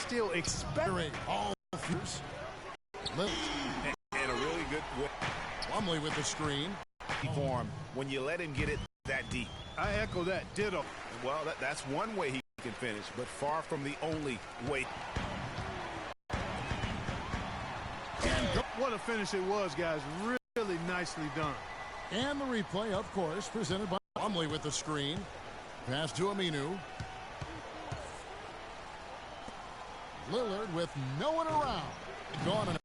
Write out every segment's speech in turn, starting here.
still expect all fears. And a really good Plumlee with the screen. Form when you let him get it that deep. I echo that. Ditto. Well, that's one way he can finish, but far from the only way. And what a finish it was, guys. Really nicely done. And the replay, of course, presented by Plumlee with the screen. Pass to Aminu. Lillard with no one around. Gone.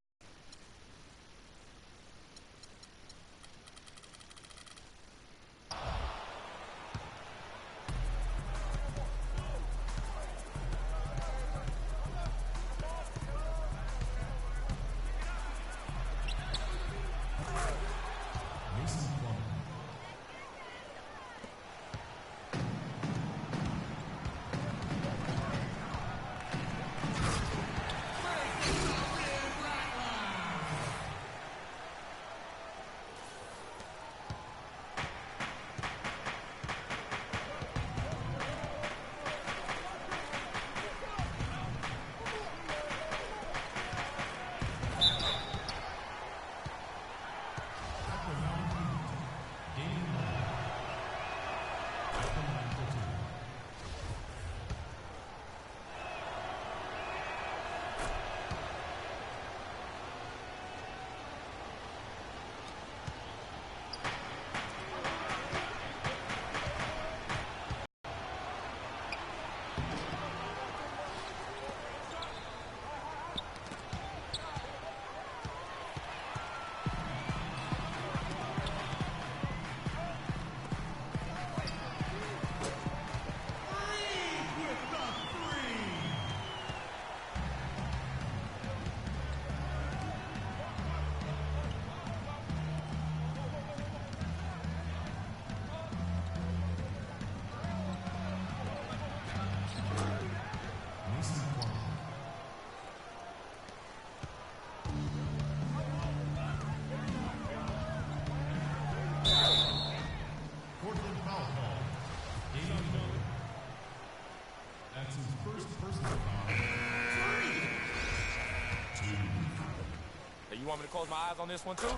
You want me to close my eyes on this one, too?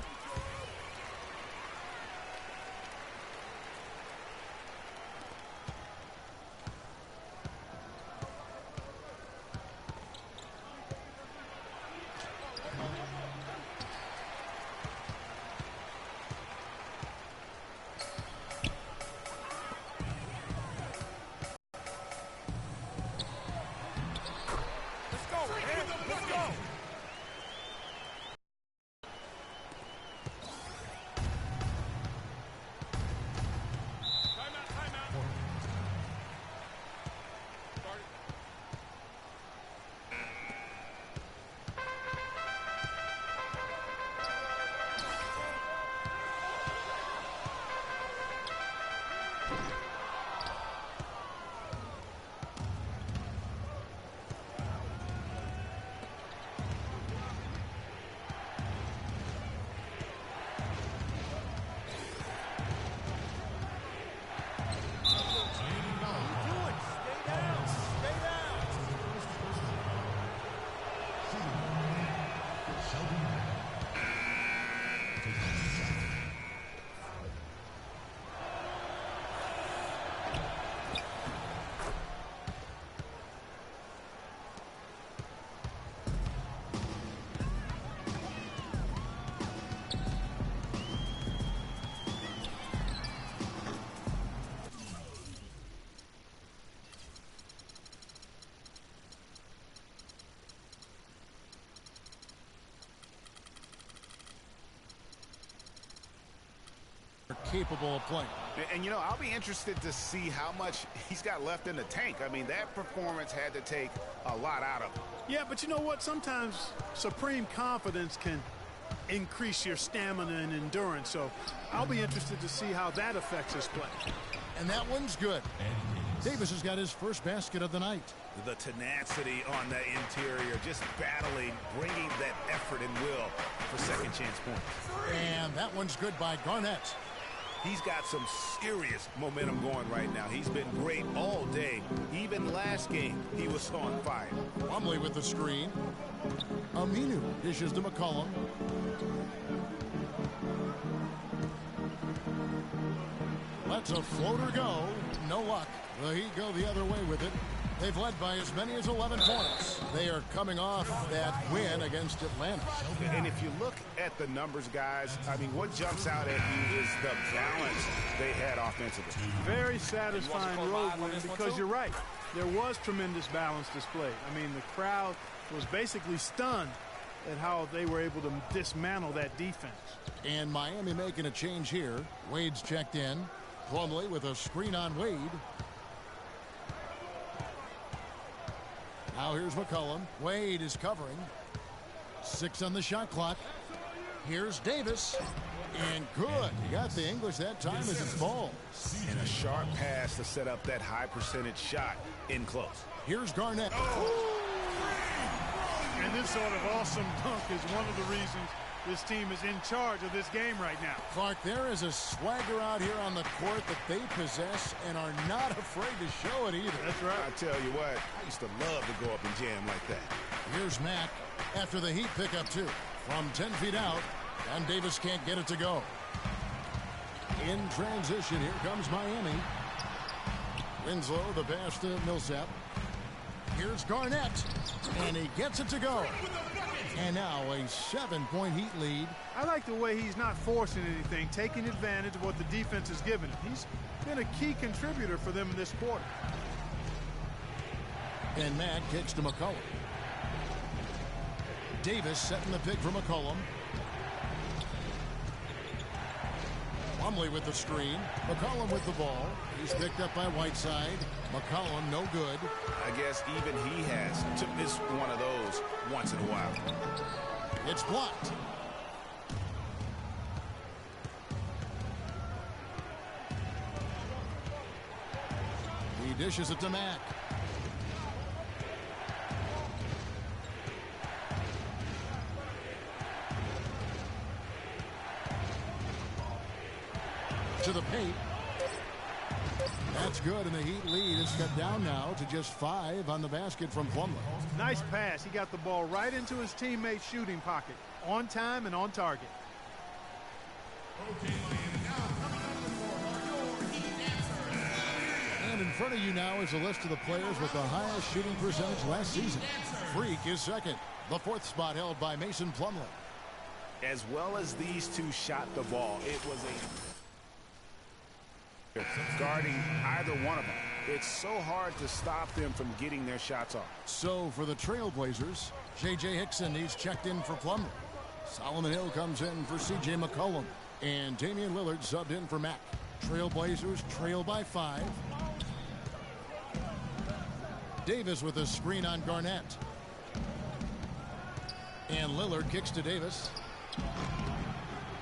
Capable of playing. And, you know, I'll be interested to see how much he's got left in the tank. I mean, that performance had to take a lot out of him. Yeah, but you know what? Sometimes supreme confidence can increase your stamina and endurance. So I'll be interested to see how that affects his play. And that one's good. Davis has got his first basket of the night. The tenacity on the interior, just battling, bringing that effort and will for second chance points. And that one's good by Garnett. He's got some serious momentum going right now. He's been great all day. Even last game, he was on fire. Plumlee with the screen. Aminu dishes to McCollum. Lets a floater go. No luck. The Heat go the other way with it. They've led by as many as 11 points. They are coming off that win against Atlanta. And if you look at the numbers, guys, I mean, what jumps out at you is the balance they had offensively. Very satisfying road win because you're right. There was tremendous balance displayed. I mean, the crowd was basically stunned at how they were able to dismantle that defense. And Miami making a change here. Wade's checked in. Plumlee with a screen on Wade. Now here's McCollum. Wade is covering. 6 on the shot clock. Here's Davis. And good. He got the English that time as it's ball. And a sharp pass to set up that high percentage shot in close. Here's Garnett. And this sort of awesome dunk is one of the reasons this team is in charge of this game right now. Clark, there is a swagger out here on the court that they possess and are not afraid to show it either. That's right. I tell you what, I used to love to go up and jam like that. Here's Mack after the Heat pick up 2. From 10 feet out, and Davis can't get it to go. In transition, here comes Miami. Winslow, the pass to Millsap. Here's Garnett, and he gets it to go. And now a 7-point Heat lead. I like the way he's not forcing anything, taking advantage of what the defense has given him. He's been a key contributor for them in this quarter. And Matt kicks to McCollum. Davis setting the pick for McCollum. Plumlee with the screen. McCollum with the ball. He's picked up by Whiteside. McCollum no good. I guess even he has to miss one of those once in a while. It's blocked. He dishes it to Mack. To the paint. That's good, and the Heat lead is cut down now to just 5 on the basket from Plumlee. Nice pass. He got the ball right into his teammate's shooting pocket. On time and on target. And in front of you now is a list of the players with the highest shooting percentage last season. Freak is second. The 4th spot held by Mason Plumlee. As well as these two shot the ball, it was guarding either one of them. It's so hard to stop them from getting their shots off. So for the Trailblazers, J.J. Hickson, he's checked in for Plumlee. Solomon Hill comes in for C.J. McCollum. And Damian Lillard subbed in for Mack. Trailblazers trail by 5. Davis with a screen on Garnett. And Lillard kicks to Davis.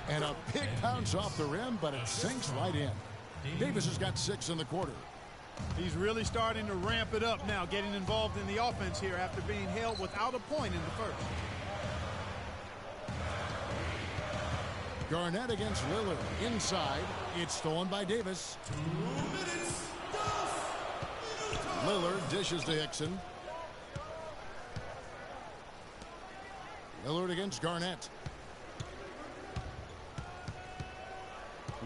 And a big bounce off the rim, but it sinks right in. Davis has got 6 in the quarter. He's really starting to ramp it up now, getting involved in the offense here after being held without a point in the first. Garnett against Lillard. Inside. It's stolen by Davis. 2 minutes. Lillard dishes to Hickson. Lillard against Garnett.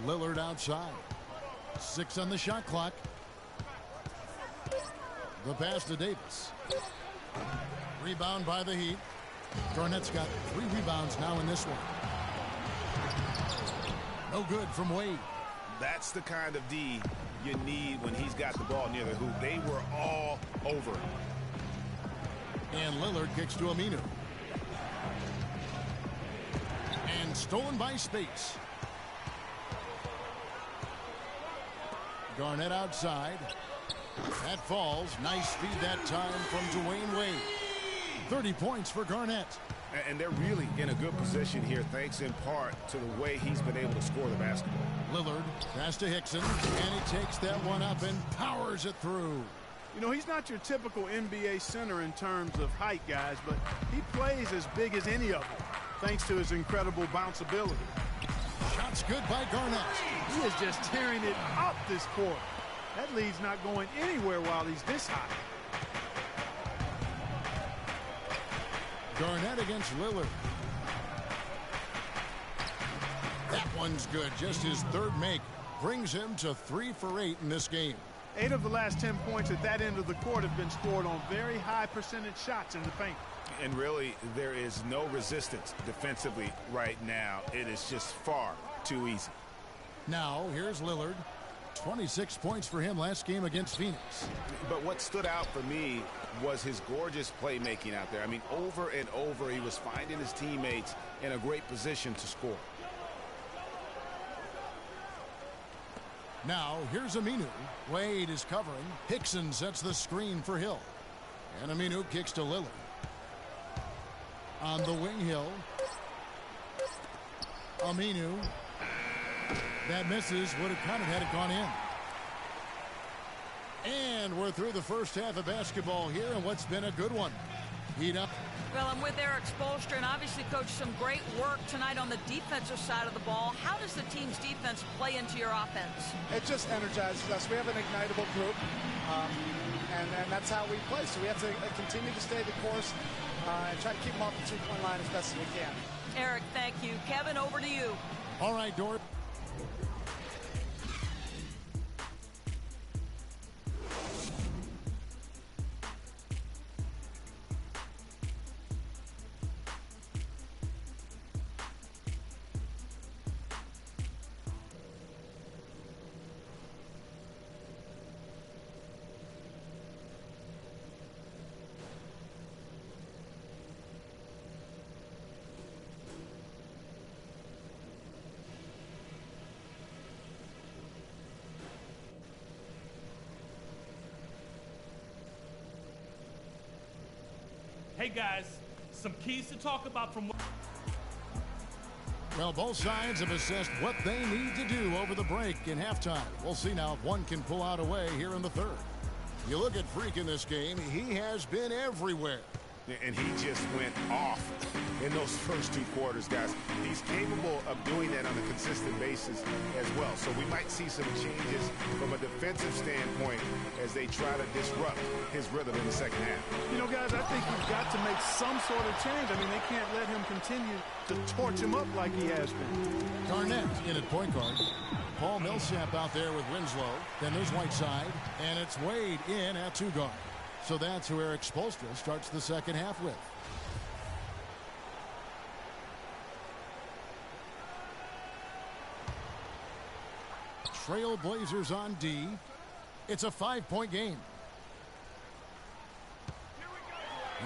Lillard outside. 6 on the shot clock. The pass to Davis. Rebound by the Heat. Garnett's got 3 rebounds now in this one. No good from Wade. That's the kind of D you need when he's got the ball near the hoop. They were all over it. And Lillard kicks to Aminu. And stolen by Spates. Garnett outside. That falls. Nice feed that time from Dwayne Wade. 30 points for Garnett. And they're really in a good position here, thanks in part to the way he's been able to score the basketball. Lillard pass to Hickson, and he takes that one up and powers it through. You know, he's not your typical NBA center in terms of height, guys, but he plays as big as any of them, thanks to his incredible bounce ability. Shot's good by Garnett. He is just tearing it up this court. That lead's not going anywhere while he's this high. Garnett against Lillard. That one's good. Just his third make brings him to 3 for 8 in this game. 8 of the last 10 points at that end of the court have been scored on very high percentage shots in the paint. And really, there is no resistance defensively right now. It is just far too easy. Now, here's Lillard. 26 points for him last game against Phoenix. But what stood out for me was his gorgeous playmaking out there. I mean, over and over, he was finding his teammates in a great position to score. Now, here's Aminu. Wade is covering. Hickson sets the screen for Hill. And Aminu kicks to Lillard. On the wing, Hill. Aminu. That misses. Would have kind of had it gone in. And we're through the first half of basketball here, and what's been a good one. Heat up. Well, I'm with Eric Spoelstra, and obviously, Coach, some great work tonight on the defensive side of the ball. How does the team's defense play into your offense? It just energizes us. We have an ignitable group, and that's how we play. So we have to continue to stay the course and try to keep them off the two-point line as best as we can. Eric, thank you. Kevin, over to you. All right, Dort. Hey guys, some keys to talk about from. Well, both sides have assessed what they need to do over the break in halftime. We'll see now if one can pull out away here in the third. You look at Freak in this game, he has been everywhere. And he just went off in those first 2 quarters, guys. He's capable of doing that on a consistent basis as well. So we might see some changes from a defensive standpoint as they try to disrupt his rhythm in the second half. You know, guys, I think you've got to make some sort of change. I mean, they can't let him continue to torch him up like he has been. Garnett in at point guard. Paul Millsap out there with Winslow. Then there's Whiteside. And it's Wade in at 2 guard. So that's who Eric Spoelstra starts the second half with. Trailblazers on D. It's a 5-point game.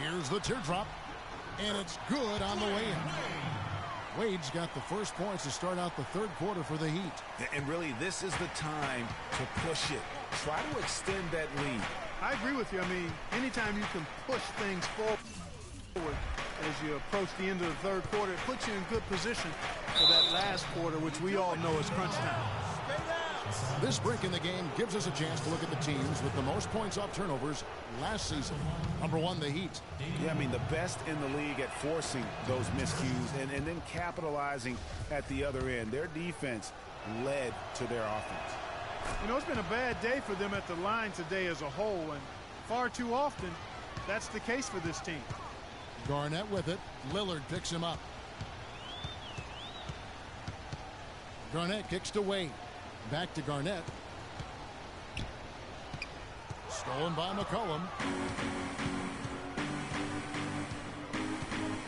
Here's the teardrop. And it's good on the way in. Wade's got the first points to start out the third quarter for the Heat. And really, this is the time to push it. Try to extend that lead. I agree with you. I mean, anytime you can push things forward as you approach the end of the third quarter, it puts you in good position for that last quarter, which we all know is crunch time. This break in the game gives us a chance to look at the teams with the most points off turnovers last season. Number 1, the Heat. Yeah, I mean, the best in the league at forcing those miscues and then capitalizing at the other end. Their defense led to their offense. You know, it's been a bad day for them at the line today as a whole, and far too often that's the case for this team. Garnett with it. Lillard picks him up. Garnett kicks to Wade. Back to Garnett. Stolen by McCollum.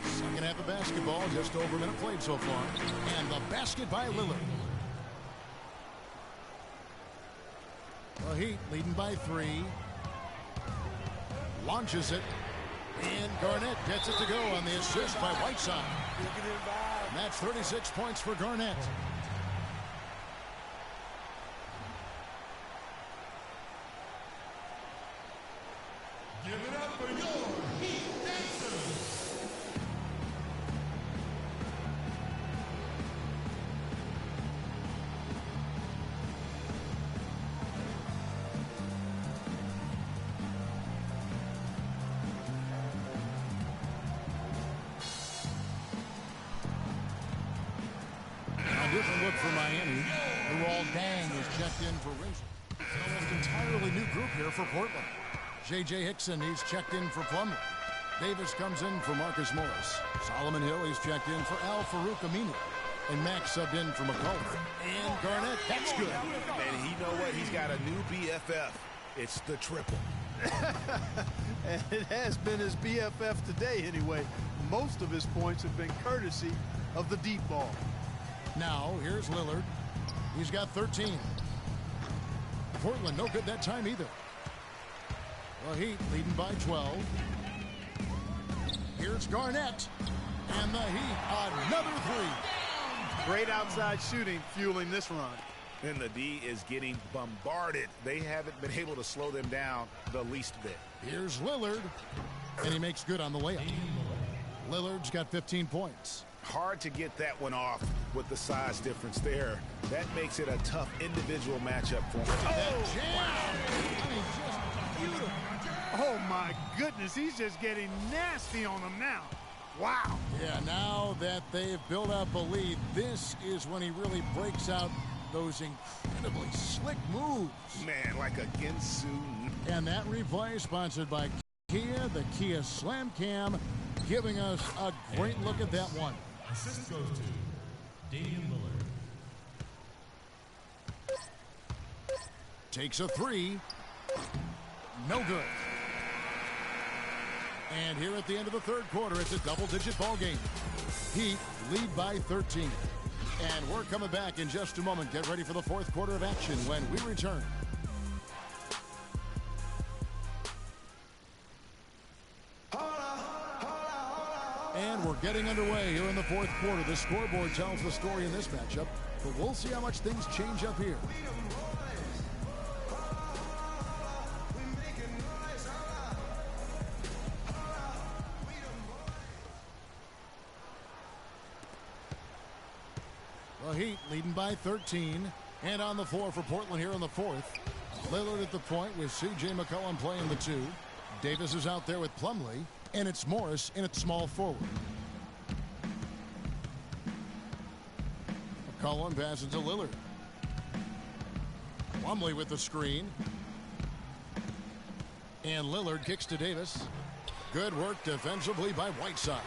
Second half of basketball, just over a minute played so far. And the basket by Lillard. The Heat leading by 3. Launches it. And Garnett gets it to go on the assist by Whiteside. And that's 36 points for Garnett. Give it up for your Heat Dancers. different look for Miami. Luol Deng is checked in for Rizzo. Almost entirely new group here for Portland. J.J. Hickson, he's checked in for Plumlee. Davis comes in for Marcus Morris. Solomon Hill, he's checked in for Al-Farouq Aminu. And Max subbed in for McCollum. And Garnett, that's good. And you know what? He's got a new BFF. It's the triple. And it has been his BFF today anyway. Most of his points have been courtesy of the deep ball. Now, here's Lillard. He's got 13. Portland, no good that time either. The Heat leading by 12. Here's Garnett. And the Heat, another three. Great outside shooting fueling this run. And the D is getting bombarded. They haven't been able to slow them down the least bit. Here's Lillard. And he makes good on the layup. Lillard's got 15 points. Hard to get that one off with the size difference there. That makes it a tough individual matchup for him. Oh, wow. I mean, just beautiful. Oh, my goodness. He's just getting nasty on him now. Wow. Yeah, now that they've built up a lead, this is when he really breaks out those incredibly slick moves. Man, like a Ginsu. And that replay sponsored by Kia, the Kia Slam Cam, giving us a great look at that one. Assist goes to Damian Lillard. Takes a three. No good. And here at the end of the third quarter, it's a double-digit ball game. Heat lead by 13. And we're coming back in just a moment. Get ready for the fourth quarter of action when we return. And we're getting underway here in the fourth quarter. The scoreboard tells the story in this matchup, but we'll see how much things change up here. The Heat leading by 13. And on the floor for Portland here in the fourth. Lillard at the point with C.J. McCollum playing the two. Davis is out there with Plumlee. And it's Morris in at small forward. McCollum passes to Lillard. Plumlee with the screen. And Lillard kicks to Davis. Good work defensively by Whiteside.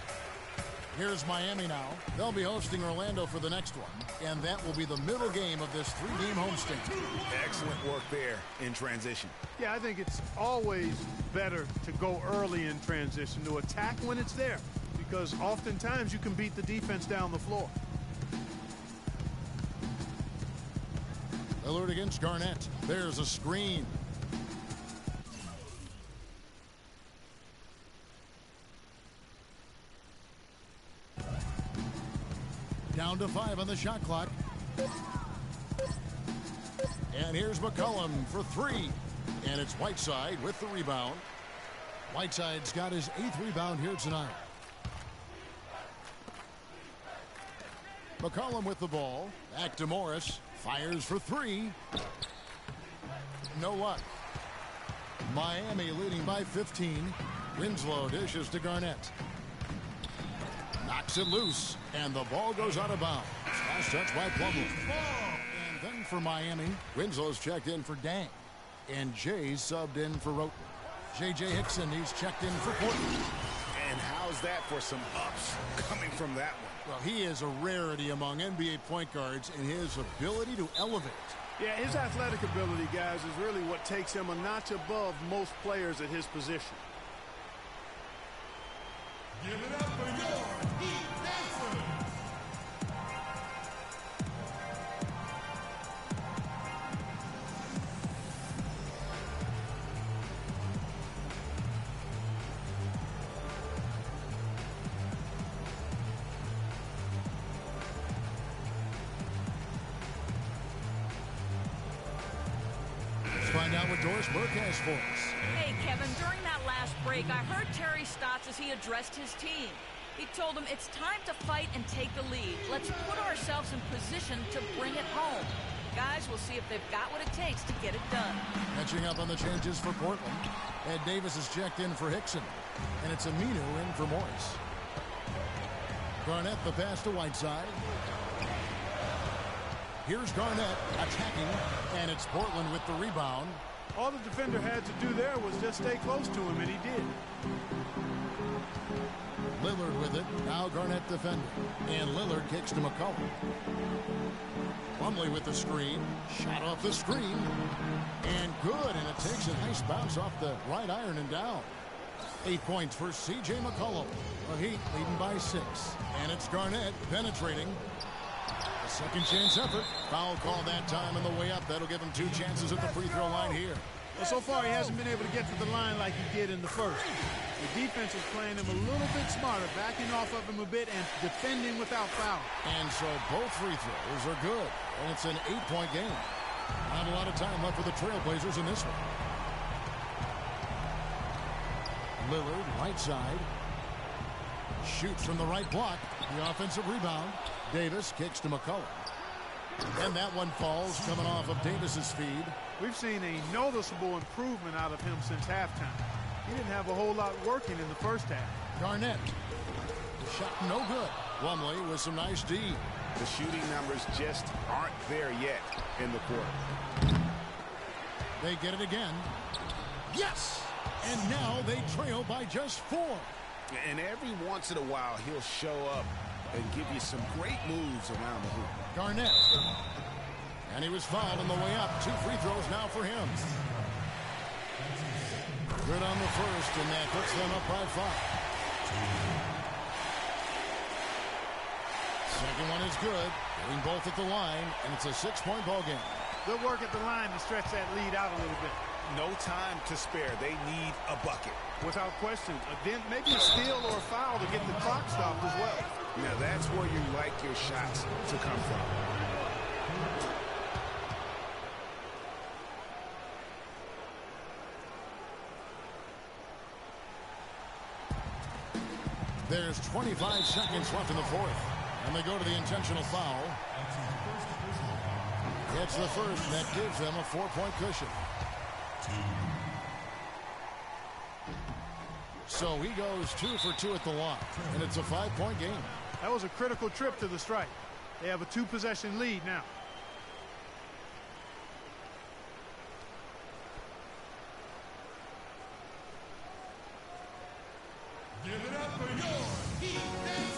Here's Miami now. They'll be hosting Orlando for the next one. And that will be the middle game of this three-game homestand. Excellent work there in transition. Yeah, I think it's always better to go early in transition, to attack when it's there, because oftentimes you can beat the defense down the floor. Lillard against Garnett. There's a screen. Down to 5 on the shot clock. And here's McCollum for 3. And it's Whiteside with the rebound. Whiteside's got his 8th rebound here tonight. McCollum with the ball. Back to Morris. Fires for 3. No luck. Miami leading by 15. Winslow dishes to Garnett. Knocks it loose, and the ball goes out of bounds. Last touch by Plumlee. And then for Miami, Winslow's checked in for Deng. And Jay's subbed in for Roten. J.J. Hickson, he's checked in for Portland. And how's that for some ups coming from that one? Well, he is a rarity among NBA point guards in his ability to elevate. Yeah, his athletic ability, guys, is really what takes him a notch above most players at his position. Give it up for your Heat Dancers. Let's find out what Doris Burke has for us. Hey, Kevin, during that last break, I heard Terry Stotts as he addressed his team. He told them it's time to fight and take the lead. Let's put ourselves in position to bring it home. Guys, we'll see if they've got what it takes to get it done. Catching up on the changes for Portland. Ed Davis is checked in for Hickson. And it's Aminu in for Morris. Garnett the pass to Whiteside. Here's Garnett attacking, and it's Portland with the rebound. All the defender had to do there was just stay close to him, and he did. Lillard with it. Now Garnett defending. And Lillard kicks to McCollum. Plumlee with the screen. Shot off the screen. And good. And it takes a nice bounce off the right iron and down. 8 points for C.J. McCollum. The Heat leading by 6. And it's Garnett penetrating. A second chance effort. Foul call that time on the way up. That'll give him 2 chances at the free throw line here. Well, so far he hasn't been able to get to the line like he did in the first. The defense is playing him a little bit smarter, backing off of him a bit and defending without foul. And so both free throws are good. And it's an 8-point game. Not a lot of time left for the Trailblazers in this one. Lillard, right side. Shoots from the right block. The offensive rebound. Davis kicks to McCollum. And that one falls, coming off of Davis's feed. We've seen a noticeable improvement out of him since halftime. He didn't have a whole lot working in the first half. Garnett. Shot no good. Plumlee with some nice D. The shooting numbers just aren't there yet in the quarter. They get it again. Yes! And now they trail by just 4. And every once in a while, he'll show up and give you some great moves around the hoop. Garnett. And he was fouled on the way up. 2 free throws now for him. Good on the first, and that puts them up by 5. Second one is good. Getting both at the line, and it's a 6-point ball game. Good work at the line to stretch that lead out a little bit. No time to spare. They need a bucket. Without question. Then maybe a steal or a foul to get the clock stopped as well. Now that's where you like your shots to come from. There's 25 seconds left in the fourth. And they go to the intentional foul. It's the first, and that gives them a 4-point cushion. So he goes 2 for 2 at the line, and it's a 5-point game. That was a critical trip to the strike. They have a 2-possession lead now. Give it up for your Heat Dancers.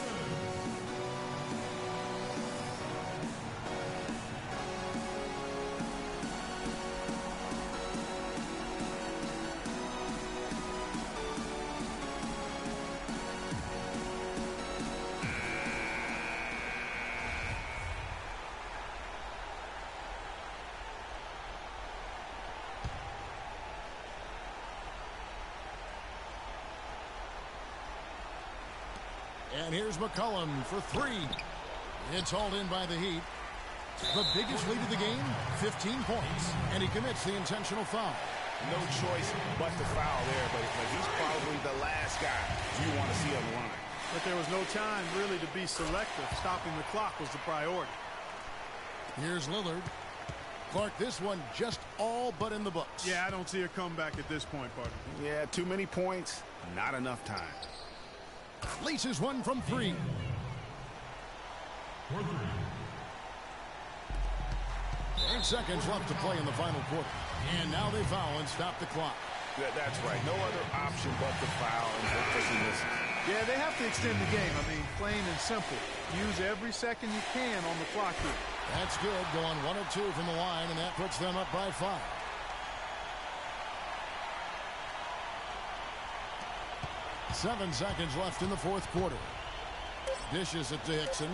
And here's McCollum for 3. It's hauled in by the Heat. The biggest lead of the game, 15 points. And he commits the intentional foul. No choice but to foul there, but he's probably the last guy you want to see on the line. But there was no time really to be selective. Stopping the clock was the priority. Here's Lillard. Clark, this one just all but in the books. Yeah, I don't see a comeback at this point, partner. Yeah, too many points, not enough time. Laces one from 3. For 3. 8 seconds left to play in the final quarter. And now they foul and stop the clock. That's right. No other option but to foul and pushing this. Yeah, they have to extend the game. I mean, plain and simple. Use every second you can on the clock here. That's good. Going 1 of 2 from the line, and that puts them up by 5. Seven seconds left in the fourth quarter. Dishes it to Hickson.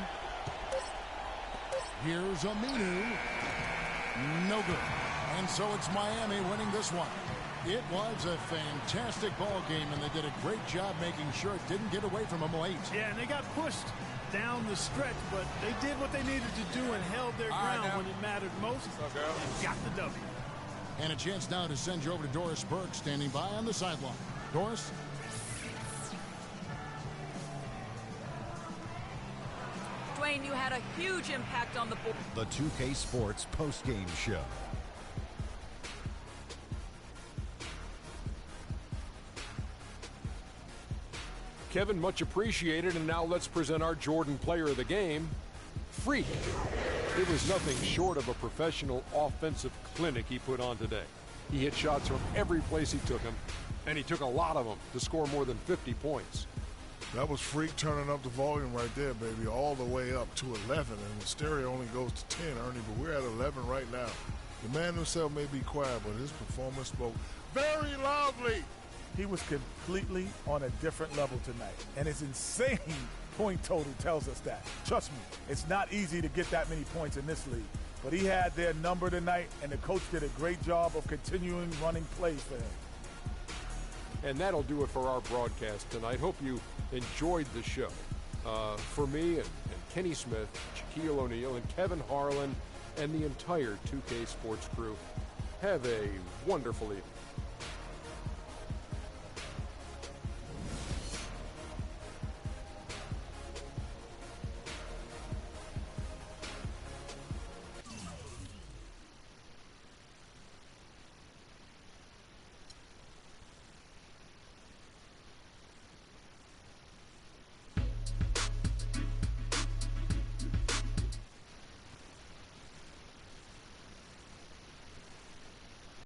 Here's Aminu. No good. And so it's Miami winning this one. It was a fantastic ball game, and they did a great job making sure it didn't get away from them late. Yeah, and they got pushed down the stretch, but they did what they needed to do and held their ground when it mattered most. And got the W. And a chance now to send you over to Doris Burke, standing by on the sideline. Doris? Dwayne, you had a huge impact on the board. The 2K Sports postgame show. Kevin, much appreciated, and now let's present our Jordan player of the game, Freak. It was nothing short of a professional offensive clinic he put on today. He hit shots from every place he took them, and he took a lot of them to score more than 50 points. That was Freak turning up the volume right there, baby, all the way up to 11, and the stereo only goes to 10, Ernie, but we're at 11 right now. The man himself may be quiet, but his performance spoke very loudly. He was completely on a different level tonight, and his insane point total tells us that. Trust me, it's not easy to get that many points in this league, but he had their number tonight, and the coach did a great job of continuing running plays for him. And that'll do it for our broadcast tonight. Hope you enjoyed the show. For me and Kenny Smith, Shaquille O'Neal, and Kevin Harlan, and the entire 2K Sports crew, have a wonderful evening.